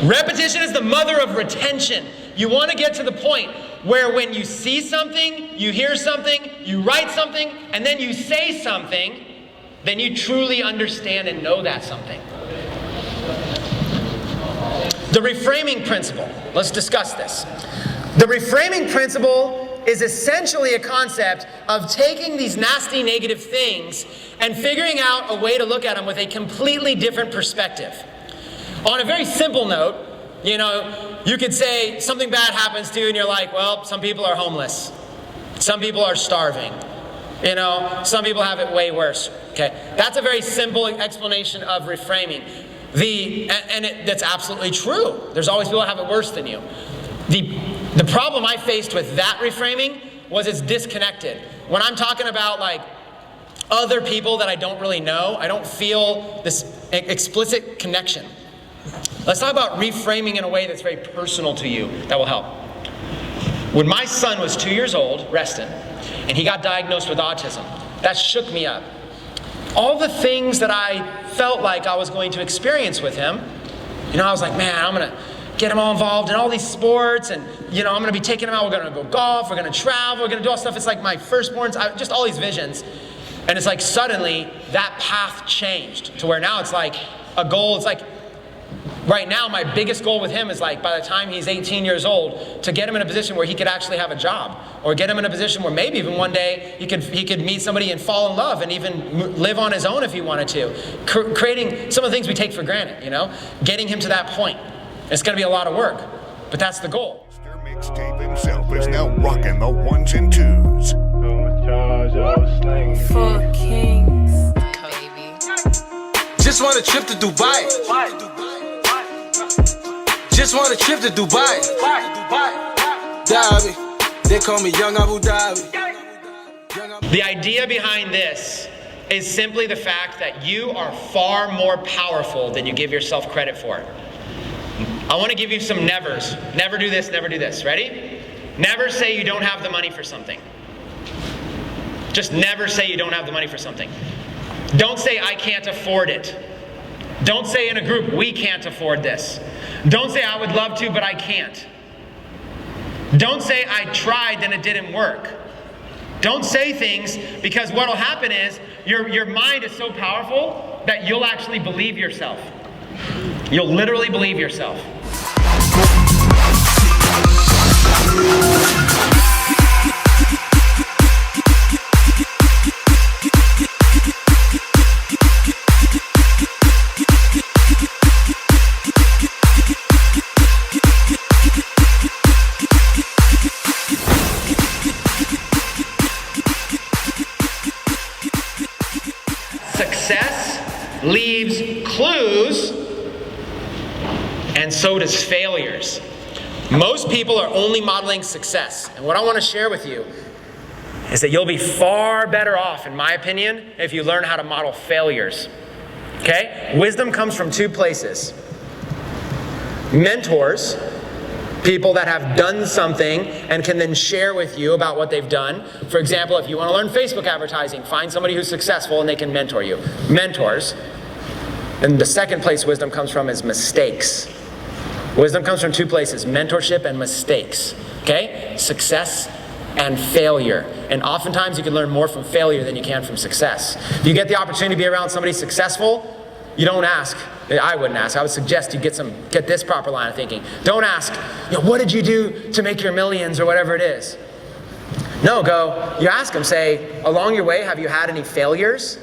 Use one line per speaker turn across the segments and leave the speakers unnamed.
Repetition is the mother of retention. You want to get to the point where when you see something, you hear something, you write something, and then you say something, then you truly understand and know that something. The reframing principle. Let's discuss this. The reframing principle is essentially a concept of taking these nasty negative things and figuring out a way to look at them with a completely different perspective. On a very simple note, you could say something bad happens to you and you're like, well, some people are homeless. Some people are starving. Some people have it way worse. Okay, that's a very simple explanation of reframing. That's absolutely true. There's always people that have it worse than you. The problem I faced with that reframing was it's disconnected. When I'm talking about like other people that I don't really know, I don't feel this explicit connection. Let's talk about reframing in a way that's very personal to you that will help. When my son was 2 years old, Reston, and he got diagnosed with autism, that shook me up. All the things that I felt like I was going to experience with him, I was like, man, I'm going to get him all involved in all these sports, and I'm going to be taking him out, we're going to go golf, we're going to travel, we're going to do all stuff. It's like my firstborns, just all these visions. And it's like suddenly that path changed to where now it's like a goal. It's like right now my biggest goal with him is like by the time he's 18 years old to get him in a position where he could actually have a job, or get him in a position where maybe even one day he could meet somebody and fall in love and even live on his own if he wanted to. Creating some of the things we take for granted, getting him to that point. It's going to be a lot of work, but that's the goal.
Mr. Mixtape himself is now rocking the ones and twos.
For kings, baby.
Just want a trip to Dubai. Just want a trip to Dubai. Dhabi. They call me Young Abu Dhabi.
The idea behind this is simply the fact that you are far more powerful than you give yourself credit for. I want to give you some nevers. Never do this, never do this. Ready? Never say you don't have the money for something. Just never say you don't have the money for something. Don't say I can't afford it. Don't say in a group, we can't afford this. Don't say I would love to, but I can't. Don't say I tried and it didn't work. Don't say things, because what will happen is your mind is so powerful that you'll actually believe yourself. You'll literally believe yourself. Success leaves clues, and so does failures. Most people are only modeling success. And what I want to share with you is that you'll be far better off, in my opinion, if you learn how to model failures. Okay? Wisdom comes from two places. Mentors, people that have done something and can then share with you about what they've done. For example, if you want to learn Facebook advertising, find somebody who's successful and they can mentor you. Mentors. And the second place wisdom comes from is mistakes. Wisdom comes from two places, mentorship and mistakes. Okay? Success and failure. And oftentimes you can learn more from failure than you can from success. If you get the opportunity to be around somebody successful, you don't ask. I wouldn't ask. I would suggest you get this proper line of thinking. Don't ask, what did you do to make your millions or whatever it is? No, you ask them, say, along your way, have you had any failures?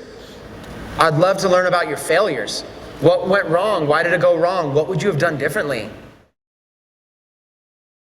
I'd love to learn about your failures. What went wrong? Why did it go wrong? What would you have done differently?